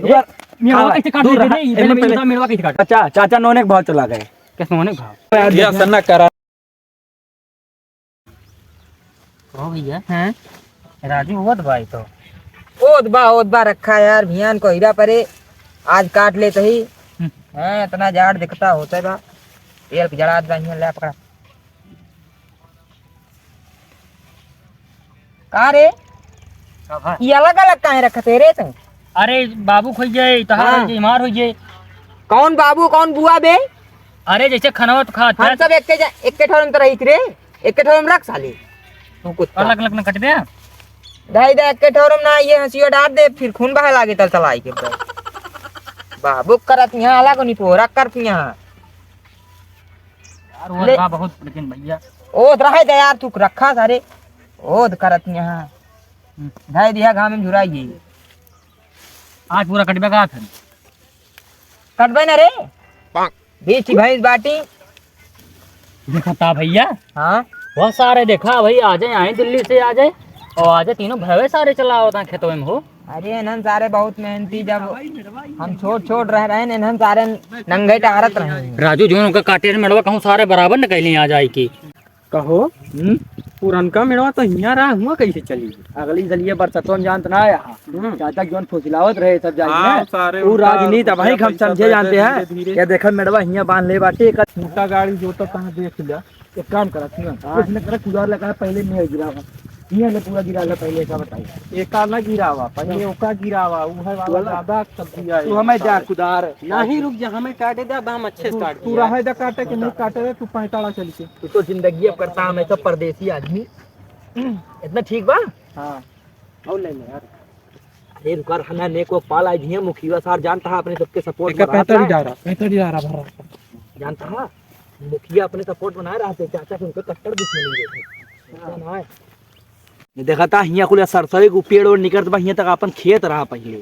कैसे काट लेते नहीं पहले बता मेरा कैसे काट। चाचा चाचा नोने के भाव चला गए। कैसे नोने भाव ये सन्ना करा हो भैया हैं राजू हुआ भाई तो ओद बा रखा यार भियान को हीरा परे आज काट ले ही हैं इतना झाड़ दिखता होता है बा तेल की जड़ा दहिया ले पकड़ा का रे ये अलग अलग काहे रखते रे तुम। अरे बाबू खोई जाए तहार बीमार हो जाए। कौन बाबू कौन बुआ बे। अरे जैसे खाना तो खा हम सब एक के ठोरम तो रही रे एक के ठोरम रख साली तू कुत्ता अलग अलग न कट दे दाई दे एक के ठोरम ना ये हंसियो डाल दे फिर खून बहे लागे तल चलाई के बाबू करत यहां अलग नहीं पोरा कर यहां यार वो बा बहुत लेकिन भैया ओद रहे दे यार तू रखा सारे ओद करत यहां धाई दिया गांव में झुराई आज पूरा कटबे का फिर कटबे ना रे बीच भैंस बाटी देखता भैया। हाँ बहुत सारे देखा भाई आ जाए आए दिल्ली से आ जाए और आ जाए तीनों भवे सारे चला होता है खेतों में हो। अरे नन सारे बहुत मेहनती जब हम छोट रह रहे हैं नन सारे नंगे टहरत रहे हैं। राजू जो उनका काटे मड़वा कहूँ सारे बराबर न कैली आ जाए की कहो पुरनका मेड़वा तो हियां रहा हुआ कैसे चली अगली जलिए बरसतों जानत ना आया चाचा जोन फुसलावत रहे सब जाई वो राजनीति अब भाई हम समझे जानते हैं या देखा मेड़वा हियां बांध ले बाटे एक छोटा गाड़ी जो तो कहां देख लिया एक काम करा कुछ न कर कुदार लगा पहले नहीं गिरावा हियां ले पूरा गिरा ले पहले का बताई एक का ना गिरावा पहले ओका गिरावा वो है वाला ज्यादा सब्जी आई तू हमें जा कुदार नहीं रुक जा हमें काटे दे हम अच्छे से काट तू रहे दे काटे के नहीं काटे रे तू पैताला चल के तू तो जिंदगी अब करता हमें सब परदेसी आदमी इतना ठीक बा। हां और ले ले यार अरे रुका रहना ने को पाल आई दिया मुखिया सार जानता है अपने सबके सपोर्ट कर रहा 45 डारा भरा जानता है मुखिया अपने सपोर्ट बनाए रहा थे चाचा के उनको कट्टर दुश्मनी थे ना ये देखा था हिया कुल सरसरी को पेड़ और निकलत बा हिया तक अपन खेत रहा पहले।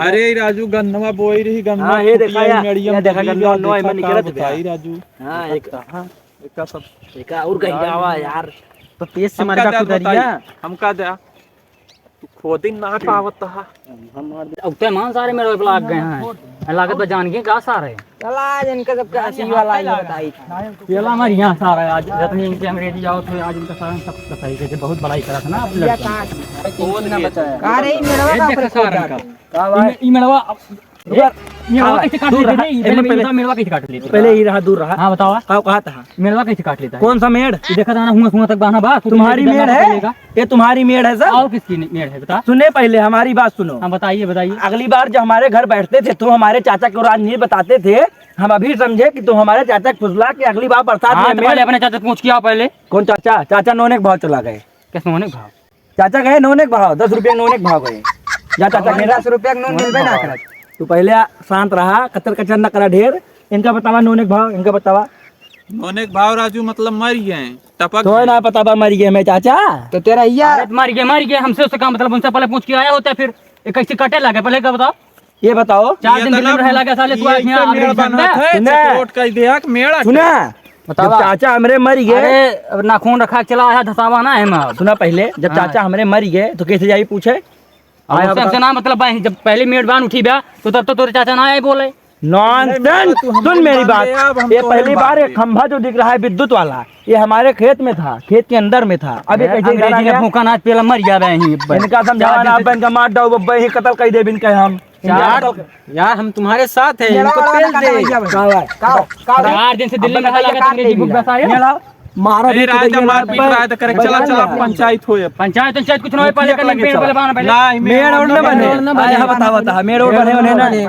अरे राजू गन्नवा बोई रही गन्ना हां ये देखा या देखा गन्नवा में निकलत भाई राजू। हां एक का सब एक और कहीं आवा यार तो पेश से मार का कुदरिया हमका दे तू खोदिन ना पावत हा हम उते मान सारे मेरे पे लाग गए हैं लागत पे जान के का सारे चला आज इनका सबका हंसी वाला ये बताई पेला हमारे यहाँ सारा आज जितनी इनके अंग्रेजी जाओ तो आज इनका सारा सब बताई के बहुत बड़ाई करा था ना आप लोग कौन ना बताया का रे मेरा का सारा का ई मेड़वा मेड़वा कैसे काट लेते नहीं पहले मेड़वा कैसे काट लेते पहले ही रहा दूर रहा। हां बताओ का कहा था मेड़वा कैसे काट लेता है कौन सा मेड़ देखा था ना हुआ तक बाना बा तुम्हारी मेड़ है ये तुम्हारी मेड़ है सर और किसकी मेड़ है बता सुने पहले हमारी बात सुनो। हां बताइए अगली बार जब हमारे घर बैठते थे तो हमारे चाचा को राजनीति बताते थे हम अभी समझे कि तुम हमारे चाचा को फुसला कि अगली बार बरसात में पहले अपने चाचा पूछ किया पहले कौन चाचा चाचा नोने के भाव चला गए। कैसे नोने भाव चाचा गए नोने के भाव 10 रुपये नोने के भाव गए या चाचा गए 10 रुपया नोन मिलबे ना करत तू पहले शांत रहा कचर कचर न करा ढेर इनका बतावा नोने के भाव इनका बतावा नोने के भाव राजू मतलब मर गए टपक तो ना पता मर गए मैं चाचा तो तेरा यार मार गए हमसे उससे का मतलब उनसे पहले पूछ के आया होता है फिर कैसे कटे लगे पहले का बताओ ये बताओ 4 दिन दिल्ली में रह लगा साले तू यहां मेड़ बना था चकोट का दिया मेड़ा सुना जब चाचा हमरे मर गए अब नाखून रखा चला आया धसावा ना है मैं सुना पहले जब चाचा हमरे मर गए तो कैसे जाई पूछे आया हमसे ना मतलब जब पहले मेड़बान उठी बा तो तब तो तेरे चाचा ना आए बोले नॉनसेंस सुन मेरी बात ये पहली बार एक खंभा जो दिख रहा है विद्युत वाला ये हमारे खेत में था खेत के अंदर में था अब ये कैसे अंग्रेजी ने भूखा नाच पेला मर जा रहे हैं इनका समझाना आप इनका मार दो बब्बे ही कत्ल कर दे बिन के हम यार हम तुम्हारे साथ हैं इनको पेल दे 4 दिन से दिल्ली में रह लगा अंग्रेजी भूख बसाया मारा अरे राजा मार पीट रहा है तो करे चला पंचायत होए पंचायत कुछ नहीं पहले कर पेड़ पहले बाना पहले नहीं मेड़ और न बने आया बता मेड़ और बने होने ना ये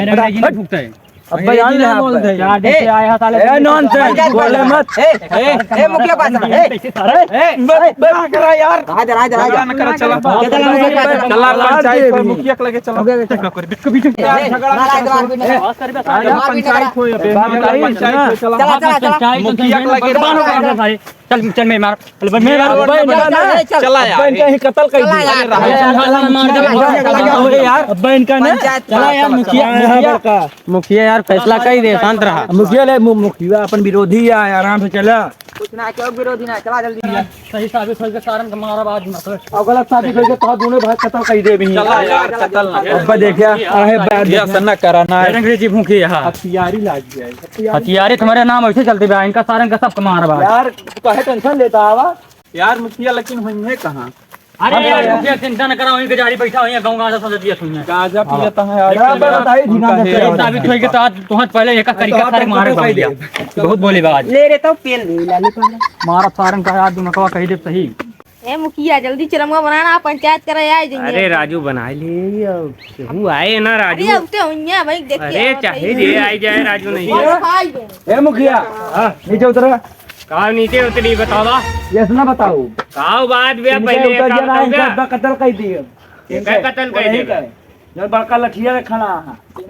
अंग्रेजी नहीं भूखता है अब बयान ले बोलते हैं 4 दिन से आया साले ए नॉनसेंस बोले मत ए मुखिया पास ए करा यार राजा न करा चला चला पंचायत होए मुखिया के लगे चला झगड़ा कर बिट बिट पंचायत होए पंचायत होए चला मुखिया के लगे सारे चल मैं मार चला यार कहीं कत्ल कर मार दे यार अब्बा इनका ना पंचायत चला यार मुखिया यार फैसला कर दे, शांत रहा। मुखिया अपन विरोधी है, आराम से चला। कुछ ना क्यों विरोधी ना, चला जल्दी। सही साबित होके सारन का मारा बाज मत। और गलत साबित करके तो दोनों भाई कतल कर दे भी। चला यार कतल ना अब्बा देखिया आहे बैठ ये सन्ना कराना है अंग्रेजी भूखी है। हथियारी लाग गया हथियारे तुम्हारे नाम ऐसे चलते बे, इनका सारन का सब मारा बाज। यार काहे टेंशन लेता आवा यार मुखिया, लेकिन हुई है कहाँ? अरे यार मुखिया चिंता न करो, इनके जारी बैठा हुई है गांव गांव से दिया सुनिए। गांजा पियता है यार बताई धीना से सही साबित होके तो आज तुहत पहले एक तरीका सारे मारे बाज दिया। बहुत बोली बाज ले रे तो पेल ले लाली पहले। मारा सारन का याद नकवा कही दे सही। ए मुखिया जल्दी चिरमगा बनाना, पंचायत करे आए जाइए। अरे राजू बना ले, केहू आए ना राजू। अरे उठते हुई भाई देखिए। अरे चाहे जे आई जाए, राजू नहीं है। ए मुखिया नीचे उतर। कहा नीचे उतरी बतावा, ये सुना बताओ कहा बात बे पहले उतर काम जाना हो गया। इनका कत्ल कर दिए। क्या कत्ल कर दिए? जो बड़का लठिया रखना।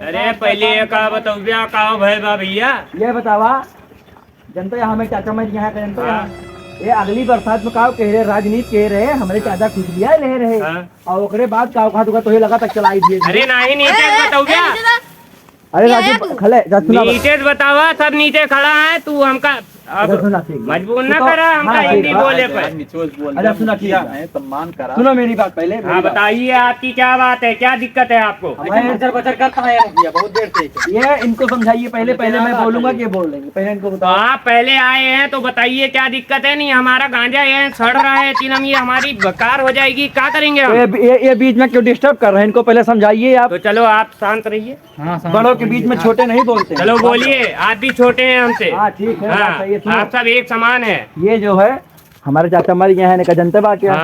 अरे पहले ये कहा बताओ बे, कहा भाई बा भैया। ये बतावा जनता यहाँ हमें चाचा मैं यहाँ जनता यहाँ ये अगली बरसात में काव कह रहे राजनीति कह रहे हमारे चाचा खुश लिया ले रहे और ओकरे बाद काव खा दुका तो ये लगा तक चलाई दिए। अरे नहीं नीचे बताओ बे, अरे राजू खले नीचे बतावा, सब नीचे खड़ा है, तू हमका मजबूर न करा हमका हिंदी बोले पर। अरे सुना किया है सम्मान करा। सुनो मेरी बात पहले। हाँ बताइए आपकी क्या बात है, क्या दिक्कत है आपको? बचर बचर करता है मुखिया बहुत देर से। ये इनको समझाइए पहले, पहले मैं बोलूंगा कि बोल लेंगे, पहले इनको तो बताओ। आप पहले आए हैं तो बताइए क्या दिक्कत है? नहीं हमारा गांजा ये सड़ रहा है, तीनम ये हमारी बेकार हो जाएगी, क्या करेंगे हम? ये बीच में क्यों डिस्टर्ब कर रहे हैं? इनको पहले समझाइए आप। तो चलो आप शांत रहिए। हाँ बड़ों के बीच में छोटे नहीं बोलते। चलो बोलिए, आप भी छोटे हैं हमसे। हाँ ठीक है, बात सही है। सुनो, आप सब एक समान है। ये जो है हमारे चाचा मर गए हैं, जनता बात क्या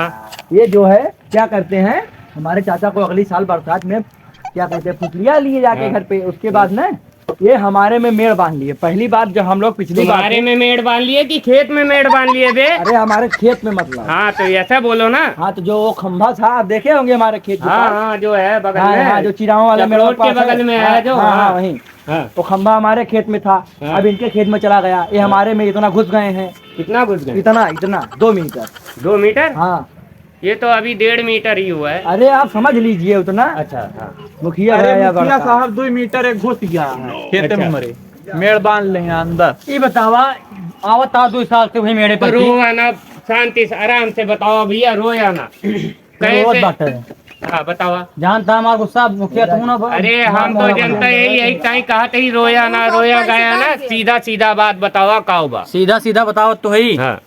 ये जो है क्या करते हैं, हमारे चाचा को अगली साल बरसात में क्या कहते हैं फुसलिया लिए जाके घर पे। उसके बाद ना ये हमारे में मेड़ बांध लिए। पहली बार जब हम लोग पिछली बार तुम्हारे में मेड़ बांध लिए कि खेत में मेड़ बांध लिए बे? अरे हमारे खेत में मतलब। हाँ तो ऐसा बोलो ना। हाँ तो जो वो खंभा था आप देखे होंगे हमारे खेत के हाँ पास। हाँ जो है बगल हाँ, में, हाँ, जो चिराओं वाले मेड़ चपलोट के बगल में है जो। हाँ, हाँ वहीं हाँ। तो खंभा हमारे खेत में था। हाँ। अब इनके खेत में चला गया। ये हमारे में इतना घुस गए हैं, कितना घुस गए? इतना इतना 2 मीटर। 2 मीटर? हाँ ये तो अभी 1.5 मीटर ही हुआ है। अरे आप समझ लीजिए उतना। अच्छा हाँ। मुखिया अरे है या मुखिया बड़का? साहब 2 मीटर एक घुस गया खेत में मरे, मेड़ बांध ले अंदर। ये बतावा आवत आ 2 साल से वही मेरे तो पर रो आना शांति से आराम से बताओ भैया, रो आना बहुत कैसे? बात है। हाँ बतावा। जानता हमारा गुस्सा मुखिया तुम ना। अरे हम तो जनता यही कहीं कहा ही रोया ना रोया गया ना, सीधा सीधा बात बतावा काओ बा। सीधा सीधा बताओ तो ही हाँ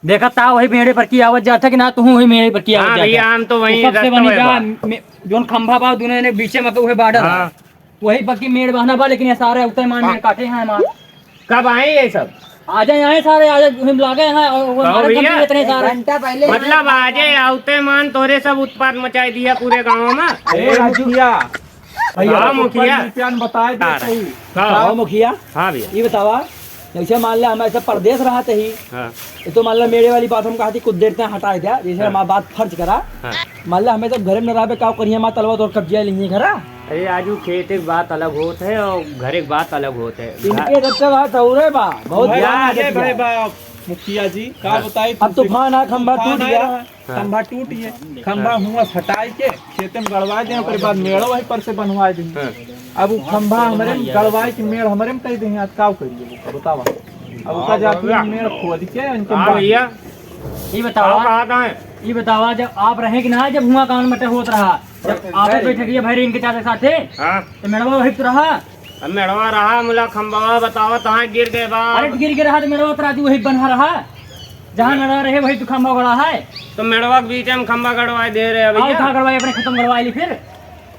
देखा था वही मेरे पर की आवत जाता कि ना तू वही मेरे पर की हाँ आवत भैया, जाता। हम तो वही सबसे रखता बनी हुए जा बा। जोन खंभा बा दोनों ने बीचे में वही बार्डर हाँ। वही पक्की मेड़ बहना बा, लेकिन ये सारे उतने मान मेड़ काटे हैं हमारे। कब आए ये सब? आ जाए आए सारे आ जाए लागे हैं और वो हमारे भैया, खंभे इतने सारे। घंटा पहले मतलब आजे आउते मान तोरे सब उत्पाद मचाई दिया पूरे गाँव में। अरे मुखिया हाँ मुखिया। बताए दे सही। हाँ मुखिया हाँ भैया। ये बतावा जैसे मान लिया हम ऐसे परदेश रहा थे ही हाँ तो मान लिया मेरे वाली बात हम कहा थी कुछ देर तक हटाए दिया। जैसे हमारा बात फर्ज करा हाँ। मान लिया हमें तो घर में रहा का करिए माँ तलवा और कब्जा लेंगे घरा। अरे आजू खेत एक बात अलग होत है और घर एक बात अलग होत है। इनके सबसे बात और है बा बहुत भाई, ध्यान अरे रखिए। भाई बाप मुखिया जी का बताई अब तूफान आ खंभा टूट गया। खंभा टूट गया, खंभा हुआ हटाई के खेत में गड़वा दे, ओकरे बाद मेड़ो वहीं पर से बनवा दे। अब वो खंभा हमारे में गड़वाई के मेड़ हमारे में कर देंगे, आज का करिए बतावा। अब उसका जाती मेड़ खोद के इनके हाँ भैया। ये बतावा कहाँ है? ये बतावा जब आप रहे कि ना, जब हुआ कान मटे होत रहा, जब आप बैठे भाई इनके चाचा साथे हाँ तो मेड़वा वही तो रहा। अब मेड़वा रहा मुला खंबा बतावा कहाँ गिर गए बा? अरे गिर के रहा तो मेड़वा तो राजू वही बना रहा, जहाँ मेड़वा रहे वही तो खंभा गड़ा है। तो मेड़वा के बीच में खंबा गड़वाए दे रहे हैं और भैया। कहाँ गड़वाई अपने खत्म गड़वाई ली फिर।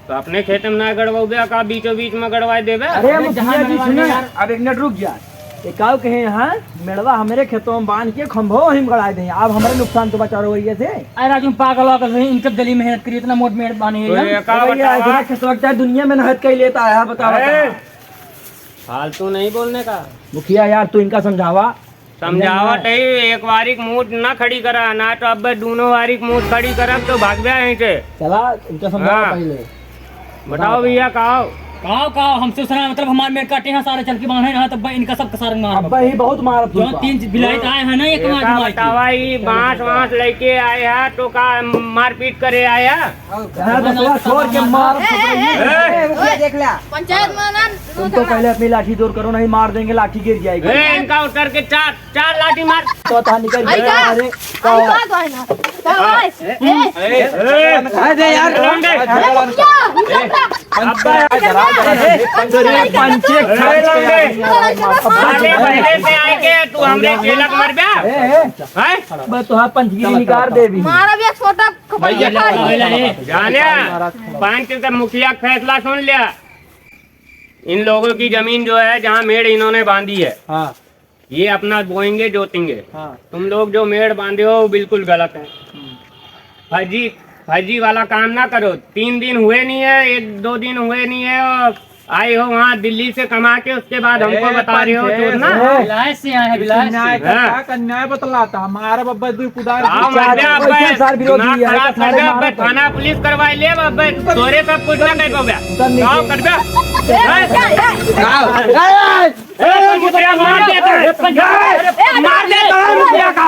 तो अपने खेत में ना गड़वाओ बे, का बीचों बीच में गड़वाए देवे। अरे अरे मुखिया जहाँ जी मेड़वा सुनो में यार, अब 1 मिनट रुक जा। एक काव कहे यहाँ मेड़वा हमारे खेतों में बांध के खंभो वहीं गड़ा दें। अब हमारे नुकसान तो बचा रहे हो। अरे राजू पागल होकर इनके गली मेहनत करी, इतना मोट मेहनत बानी तो है। ये का बतावा? खिसकता दुनिया में नहत कहीं लेता है बता। फालतू नहीं बोलने का। मुखिया यार तू इनका समझावा। समझावट है, एक वारिक मूठ ना खड़ी करा ना, तो अब दोनों वारिक मूठ खड़ी करब तो भाग गया यहीं से। चला इनका समझावा हाँ। पहले। बताओ भैया कहो। काओ हमसे सुना मतलब हमारे मेरे काटे हैं सारे चल के बांधे रहा तब इनका सब सारा मार अब ही बहुत मारत जो 3 बिलाइत आए हैं ना एक मार बतावाई बांस वांस लेके आया तो का मारपीट करे आया छोड़ के मार देख लिया पंचायत में ना तुम तो पहले अपनी लाठी दूर करो, नहीं मार देंगे, लाठी गिर जाएगी। इनका उतर के चार लाठी मार तो ता निकल आई गया। का अरे आई का है ना अरे यार पंचे साले पहले से आएंगे तू हमरे चेलक मर गया हैं तो हाँ पंचगिरी निकाल दे भी। मारा भी एक छोटा खपैया जाने पंच का मुखिया का फैसला सुन लिया। इन लोगों की जमीन जो है जहाँ मेड़ इन्होंने बांधी है हाँ ये अपना बोएंगे जोतेंगे। हाँ तुम लोग जो मेड़ बांधे हो बिल्कुल गलत है। फर्जी वाला काम ना करो। 3 दिन हुए नहीं है, 1-2 दिन हुए नहीं है और आए हो वहाँ दिल्ली से कमा के उसके बाद हमको बता रहे हो चोर ना। बिलायत से आए हैं बिलायत न्याय से करता का न्याय बतलाता हमारा बब्बा दू कुदार आओ चार- मर जा कोई अब्बे, संसार विरोधी दिमाग है, खराब सारे कर दे मारा अब्बे, थाना पुलिस करवाई ले अब्बे, तोरे सब कुछ ना कह पाओगे। आओ कर दे। मुखिया मार देता है, मार देता है मुखिया का।